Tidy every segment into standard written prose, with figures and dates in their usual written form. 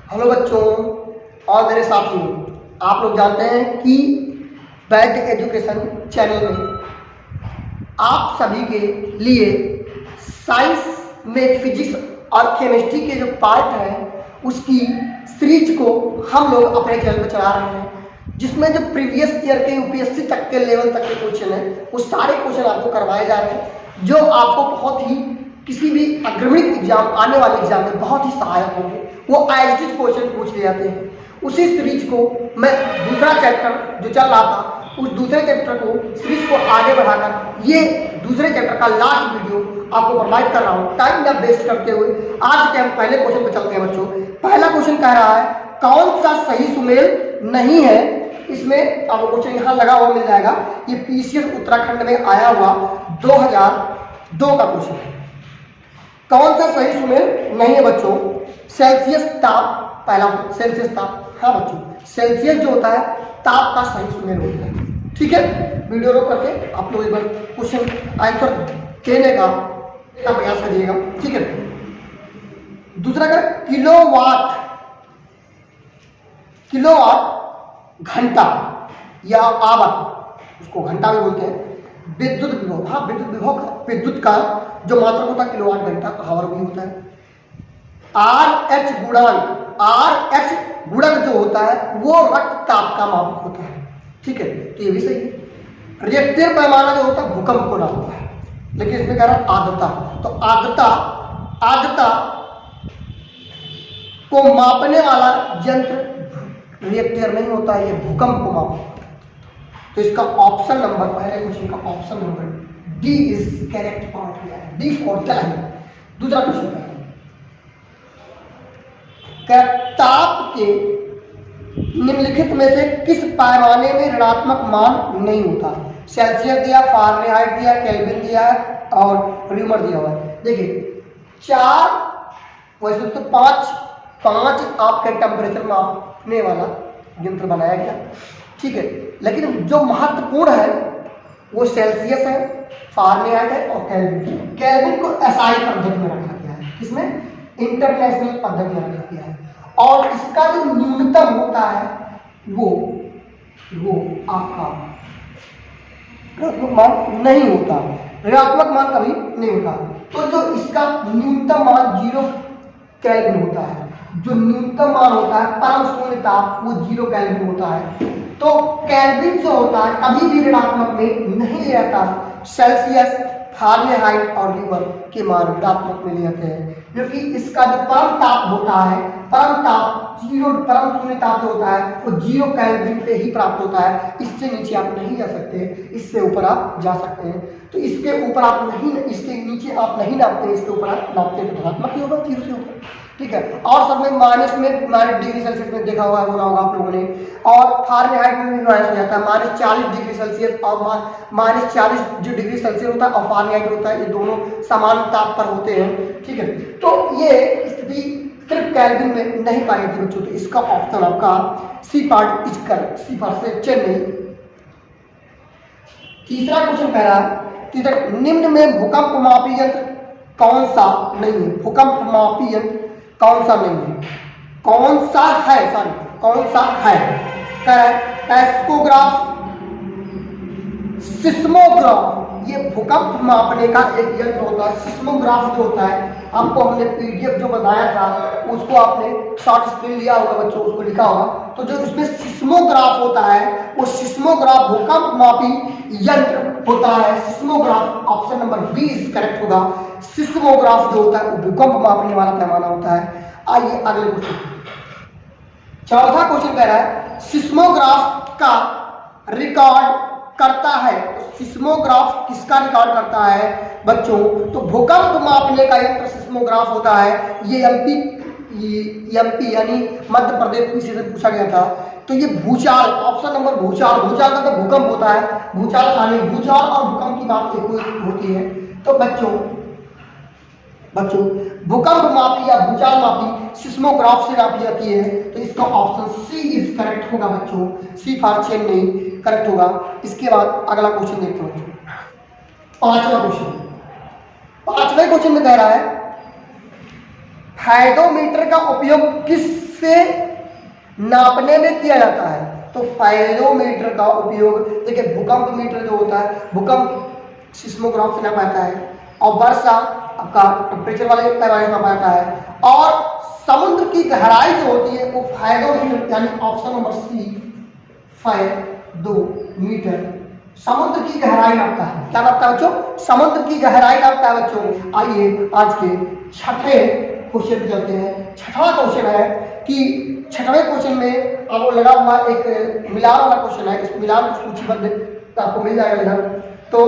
Hello बच्चों और मेरे साथियों, आप लोग जानते हैं कि वैदिक एजुकेशन चैनल में आप सभी के लिए साइंस में फिजिक्स और केमिस्ट्री के जो पार्ट हैं उसकी सीरीज को हम लोग अपने चैनल पर चला रहे हैं, जिसमें जो प्रीवियस ईयर के यूपीएससी तक के लेवल तक के क्वेश्चन हैं वो सारे क्वेश्चन आपको करवाए जा रहे हैं, जो आपको बहुत ही किसी भी अग्रणी एग्जाम आने वाले एग्जाम में बहुत ही सहायक होंगे। वो एज क्वेश्चन पूछ ले जाते हैं। उसी सीरीज को मैं दूसरा चैप्टर जो चल रहा था उस दूसरे चैप्टर को सीरीज को आगे बढ़ाकर ये दूसरे चैप्टर का लास्ट वीडियो आपको प्रोवाइड कर रहा हूँ। टाइम ना वेस्ट करते हुए आज के हम पहले क्वेश्चन पर चलते हैं बच्चों। पहला क्वेश्चन कह रहा है कौन सा सही सुमेल नहीं है। इसमें आपको क्वेश्चन यहाँ लगा हुआ मिल जाएगा। ये पीसीएस उत्तराखंड में आया हुआ 2002 का क्वेश्चन है। कौन सा सही सुमेल नहीं है बच्चों? सेल्सियस ताप, पहला सेल्सियस ताप। हाँ बच्चों, सेल्सियस जो होता है ताप का सही सुमेल होता है। ठीक है, वीडियो रोक करके आप लोग एक बार क्वेश्चन आंसर देने का प्रयास करिएगा। ठीक है, दूसरा का किलोवाट घंटा या आवर, उसको घंटा भी बोलते हैं। विद्युत विभव, हाँ विद्युत का जो मात्रक होता है किलोवाट घंटा, आवर भी होता है। RH गुणक जो होता है वो रक्तताप का मापक होता है। ठीक है, तो ये भी सही है। रिएक्टिव पैमाना जो होता है भूकंप को नापता है, लेकिन इसमें कह रहा है आर्द्रता। तो आर्द्रता को मापने वाला यंत्र रिएक्टर नहीं होता है, ये भूकंप को मापता है। तो इसका ऑप्शन नंबर, पहले क्वेश्चन का option number D is correct part किया है। D for time. दूसरा क्वेश्चन है ताप के निम्नलिखित में से किस पैमाने में ऋणात्मक मान नहीं होता? सेल्सियस दिया, फारेनहाइट दिया, केल्विन दिया है और र्यूमर दिया हुआ है। देखिए चार, वैसे तो पांच आपके टेम्परेचर मापने वाला यंत्र बनाया गया। ठीक है, लेकिन जो महत्वपूर्ण है वो सेल्सियस है, फारेनहाइट है और केल्विन। केल्विन को एसआई पद्धति में रखा गया है, इसमें इंटरनेशनल पद्धति में रखा गया है। और इसका जो न्यूनतम होता है वो आपका ऋणात्मक मान नहीं होता, ऋणात्मक मान कभी नहीं होता। तो जो इसका न्यूनतम मान 0 केल्विन होता है, जो न्यूनतम मान होता है परम शून्य ताप वो 0 केल्विन होता है। तो केल्विन जो होता है कभी भी ऋणात्मक में नहीं रहता। सेल्सियस, फारेनहाइट और र्यूमर के मान ऋणात्मक में लेते हैं, क्योंकि इसका जो परम ताप होता है, परम ताप 0, परम शून्य ताप जो होता है वो 0 केल्विन पे ही प्राप्त होता है। इससे नीचे आप नहीं जा सकते, इससे ऊपर आप जा सकते हैं। तो इसके ऊपर आप नहीं, इसके नीचे आप नहीं नापते, इसके ऊपर आप नापते हैं तो धनात्मक ही होगा, 0 से ऊपर। ठीक है, और सब में माइनस डिग्री सेल्सियस में देखा हुआ होना होगा आप लोगों ने। और फारेनहाइट में भी माइनस हो जाता है, -40 डिग्री सेल्सियस और -40 जो डिग्री सेल्सियस होता है और फारेनहाइट होता है, ये दोनों समान ताप पर होते हैं। ठीक है, तो ये स्थिति सिर्फ केल्विन में नहीं पाई जाती बच्चों। तो इसका ऑप्शन आपका C part is correct, C part से चेन्नई। तीसरा क्वेश्चन कह रहा है निम्न में भूकंप मापी यंत्र कौन सा नहीं है? भूकंप मापी यंत्र कौन सा नहीं है? कौन सा है? कह रहा है एस्कोग्राफ, सिस्मोग्राफ। ये भूकंप मापने का एक यंत्र होता है। सिस्मोग्राफ जो होता है, आपको हमने पीडीएफ जो बताया था उसको आपने शॉर्ट स्क्रीन लिया होगा बच्चों, उसको लिखा होगा। तो जो इसमें सिस्मोग्राफ होता है वो सिस्मोग्राफ भूकंप मापी यंत्र होता है। Seismograph option number B is correct होगा। सिस्मोग्राफ जो होता है वो भूकंप मापने वाला पैमाना होता है। आइए अगले क्वेश्चन, चौथा क्वेश्चन कह रहा है सिस्मोग्राफ का रिकॉर्ड करता है। तो सिस्मोग्राफ किसका रिकॉर्ड करता है बच्चों? तो भूकंप मापने का यंत्र सिस्मोग्राफ होता है। ये एमपी यानी मध्य प्रदेश से पूछा गया था। तो ये भूचाल, ऑप्शन नंबर भूचाल का तो भूकंप होता है, भूचाल और भूकंप की बात एक होती है। तो बच्चों भूकंप मापी या भूचाल मापी सिस्मोग्राफ से नापी जाती है। तो इसका ऑप्शन सी इज करेक्ट होगा बच्चों, सी फॉर चेन्नई करेक्ट होगा। इसके बाद अगला क्वेश्चन देखते हैं बच्चों, पांचवें क्वेश्चन में कह रहा है फाइडोमीटर का उपयोग किस किससे नापने में किया जाता है? तो पाइरोमीटर का उपयोग, देखिए भूकंप मीटर जो होता है, भूकंप सिस्मोग्राफ से नापा जाता है, और वर्षा आपका टेम्परेचर वाले पैमाने से नापा जाता है, और समुद्र की गहराई जो होती है वो फायरोमीटर, यानी ऑप्शन नंबर सी फायरोमीटर समुद्र की गहराई नापता है। क्या नापता है बच्चों? समुद्र की गहराई नापता है बच्चों। आइए आज के छठे क्वेश्चन पे चलते हैं। छठा क्वेश्चन है कि छठवें क्वेश्चन में आपको लगा हुआ एक मिलान वाला क्वेश्चन है। इस मिलान सूचीबद्ध आपको मिल जाएगा इधर, तो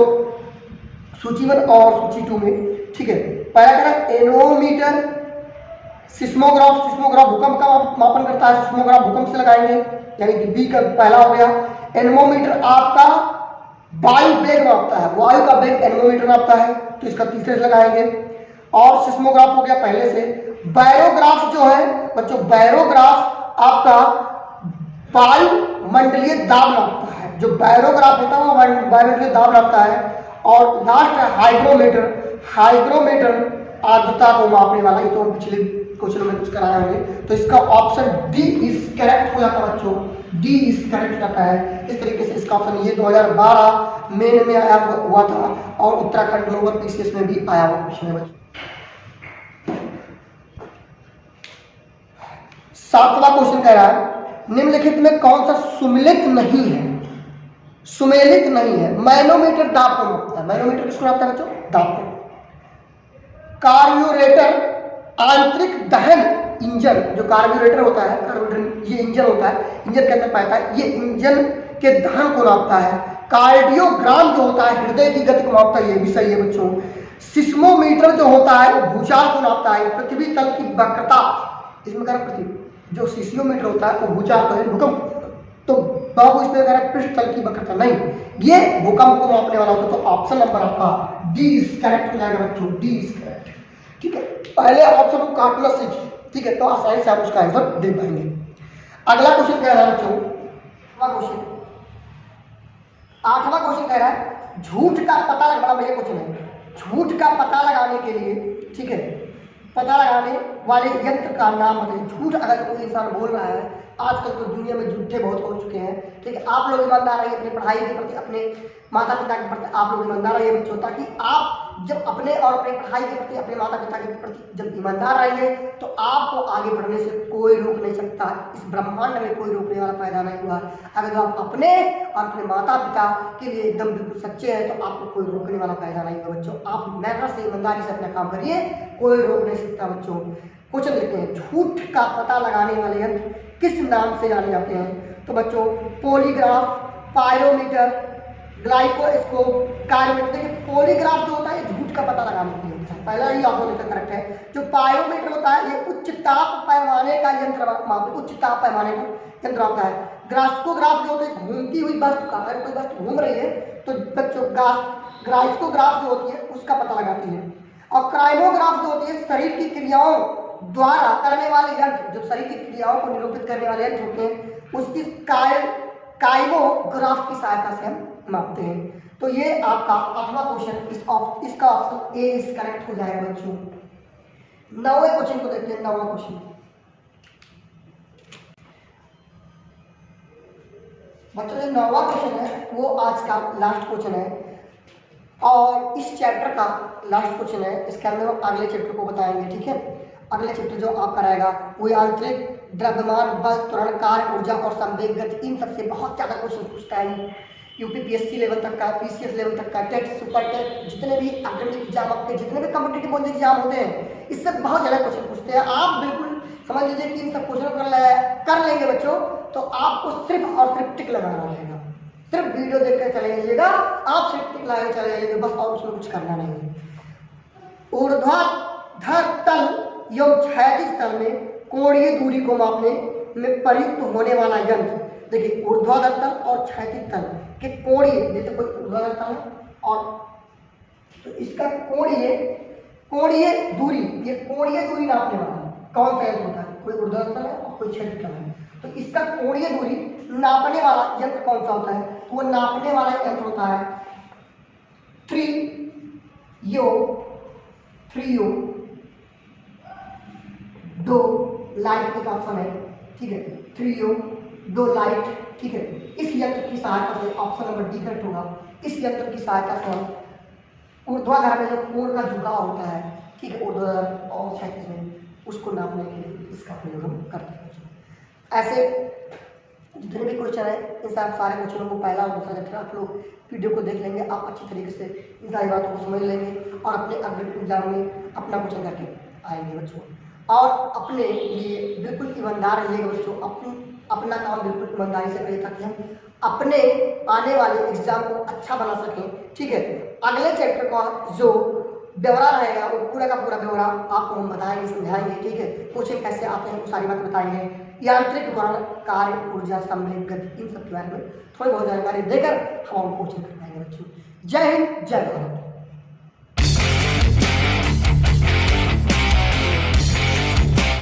सूची 1 और सूची 2 में, ठीक है। पहला कह एनोमीटर सिस्मोग्राफ, सिस्मोग्राफ भूकंप का मापन करता है, सिस्मोग्राफ भूकंप से लगाएंगे, यानी कि बी का पहला हो गया। एनमोमीटर आपका वायु वेग नापता है, वायु का वेग एनमोमीटर नापता है, तो इसका तीसरे से लगाएंगे। और सिस्मोग्राफ हो गया पहले से। बैरोग्राफ जो है बच्चों, बैरोग्राफ आपका वायुमंडलीय दाब नापता है। जो बैरोग्राफ होता है वो वायुमंडलीय दाब नापता है। और लास्ट है हाइग्रोमीटर, हाइग्रोमीटर आर्द्रता को मापने वाला। ये तो हम पिछले क्वेश्चन में कुछ कराए होंगे, तो इसका ऑप्शन डी इज करेक्ट हो जाता है बच्चों, डी इज करेक्ट हो जाता है। इस तरीके से इसका ऑप्शन ये 2012 मेन में आया हुआ था, और उत्तराखंड ग्लोबल पीसीएस में भी आया हुआ क्वेश्चन है बच्चों। 7वां क्वेश्चन कह रहा है निम्नलिखित में कौन सा सुमेलित नहीं है? सुमेलित नहीं है। मैनोमीटर दाब को नापता है। मैनोमीटर किसको नापता है बच्चों? दाब को। कार्ब्यूरेटर आंतरिक दहन इंजन, जो कार्ब्यूरेटर होता है, कार्ब्यूरेटर ये इंजन होता है, इंजन के अंदर पाता है, ये इंजन के दहन को नापता है। कार्डियोग्राम जो होता है हृदय की गति को नापता है, ये भी सही है बच्चों। सिस्मोमीटर जो होता है वो भूचाल को नापता है, पृथ्वी तल की वक्रता, इसमें कह रहा पृथ्वी, जो सीसियोमीटर होता है वो भूचाल को, भूकंप, तो बाबू इसमें कह रहा है पृष्ठ तल की वक्रता, नहीं, ये भूकंप को मापने वाला होता है। तो ऑप्शन नंबर आपका डी इज करेक्ट हो जाएगा बच्चों, डी इज करेक्ट, ठीक है। पहले ऑप्शन को काटना सीखिए, ठीक है, तो आसानी से आप उसका आंसर दे पाएंगे। अगला क्वेश्चन कह रहा है बच्चों, आठवां क्वेश्चन कह रहा है झूठ का पता लगाना, भैया क्वेश्चन है झूठ का पता लगाने के लिए, ठीक है, पता लगाने वाले यंत्र का नाम बताइए। झूठ अगर कोई इंसान बोल रहा है, आजकल तो दुनिया में झूठे बहुत हो चुके हैं, ठीक है। आप लोग ईमानदार रहिए अपनी पढ़ाई के प्रति, अपने माता पिता के प्रति आप लोग ईमानदार रहिए बच्चों, ताकि आप जब अपने और अपने पढ़ाई के प्रति, अपने माता पिता के प्रति जब ईमानदार रहेंगे तो आपको आगे बढ़ने से कोई रोक नहीं सकता। इस ब्रह्मांड में कोई रोकने वाला पैदा नहीं हुआ। अगर आप अपने और अपने माता पिता के लिए एकदम बिल्कुल सच्चे हैं तो आपको कोई रोकने वाला पैदा नहीं हुआ बच्चों। आप मेहनत से, ईमानदारी से अपना काम करिए, कोई रोक नहीं सकता बच्चों। क्वेश्चन देखते हैं, झूठ का पता लगाने वाले यंत्र किस नाम से जाने जाते हैं? तो बच्चों पॉलीग्राफ, पायरोमीटर, ग्लाइकोस्कोप, कैलोरीमीटर। देखिए पॉलीग्राफ जो होता है झूठ का पता लगाने के लिए होता है, पहला ही ऑप्शन करेक्ट है। जो पायरोमीटर होता है ये उच्च ताप पैमाने का यंत्र मापता है, उच्च ताप पैमाने का यंत्र होता है। ग्रास्कोग्राफ जो होता है घूमती हुई वस्तु का, अगर कोई वस्तु घूम रही है तो बच्चों ग्रास्कोग्राफ जो होती है उसका पता लगाती है। और क्राइमोग्राफ जो होती है शरीर की क्रियाओं द्वारा करने वाले यंत्र, जो शरीर की क्रियाओं को निरूपित करने वाले यंत्र होते हैं, उसकी काइमोग्राफ की सहायता से हम मापते हैं। तो ये आपका 8वां क्वेश्चन, इसका ऑप्शन ए इज करेक्ट हो जाएगा बच्चों। 9वें क्वेश्चन को देखते हैं। 9वां क्वेश्चन बच्चों, जो 9वां क्वेश्चन है वो आज का लास्ट क्वेश्चन है और इस चैप्टर का लास्ट क्वेश्चन है। इसके अंदर हम अगले चैप्टर को बताएंगे, ठीक है। अगले चैप्टर जो आपका रहेगा वो आंतरिक द्रव्यमान, बल, त्वरण, कार्य, ऊर्जा और संवेग गति, इन सबसे बहुत ज़्यादा क्वेश्चन पूछता है। यूपीपीएससी लेवल तक का, पीसीएस लेवल तक का, टेट, सुपर टेट, जितने भी अग्रिम एग्जाम आपके, जितने भी कॉम्पिटिटिव एग्जाम होते हैं, इससे बहुत ज़्यादा क्वेश्चन पूछते हैं। आप बिल्कुल समझ लीजिए कि इन सब क्वेश्चन कर लेंगे बच्चों, तो आपको सिर्फ और सिर्फ टिक लगाना रहेगा। सिर्फ वीडियो देख कर चले जाइएगा, आप सिर्फ टिक लगा चले जाइएगा बस, और उसमें कुछ करना नहीं है। ऊर्ध्वाधर तल एवं क्षैतिज तल में कोणीय दूरी को मापने में प्रयुक्त होने वाला यंत्र। देखिए ऊर्ध्वाधर तल और क्षैतिज तल के कोणीय, जैसे कोई ऊर्ध्वाधर तल है और तो इसका कोणीय दूरी, ये कोणीय दूरी नापने वाला कौन सा यंत्र होता है? कोई ऊर्ध्वाधर तल है और कोई क्षैतिज तल है, तो इसका कोणीय दूरी नापने वाला यंत्र कौन सा होता है? तो वो नापने वाला यंत्र होता है त्रियो लाइट एक ऑप्शन है, ठीक है, 3 योग 2 लाइट, ठीक है। इस यंत्र की सहायता से ऑप्शन नंबर डी करेक्ट होगा। इस यंत्र की सहायता से हम ऊर्ध्वाधर में जो कोण का झुकाव होता है, ठीक है, ऊर्ध्वाधर और क्षैतिज में, उसको नापने के लिए इसका प्रयोग हम करते हैं। ऐसे जितने भी क्वेश्चन है इन सारे क्वेश्चनों को पहला और दूसरा चैप्टर आप लोग वीडियो को देख लेंगे, आप अच्छी तरीके से इन सारी बातों को समझ लेंगे और अपने अगले एग्जाम में अपना क्वेश्चन करके आएंगे बच्चों। और अपने लिए बिल्कुल ईमानदार रहिएगा बच्चों, अपना काम बिल्कुल ईमानदारी से करिए ताकि हम अपने आने वाले एग्जाम को अच्छा बना सकें, ठीक है। अगले चैप्टर का जो ब्यौरा रहेगा वो पूरा का पूरा ब्यौरा आपको हम बताएंगे, समझाएंगे, ठीक है। क्वेश्चन कैसे आते हैं वो सारी बात बताएंगे, यांत्रिक वर्ण, कार्य, ऊर्जा, सम्मिलित गति, इन सब के बारे में थोड़ी बहुत जानकारी देकर हम क्वेश्चन कर पाएंगे बच्चों। जय हिंद, जय भारत।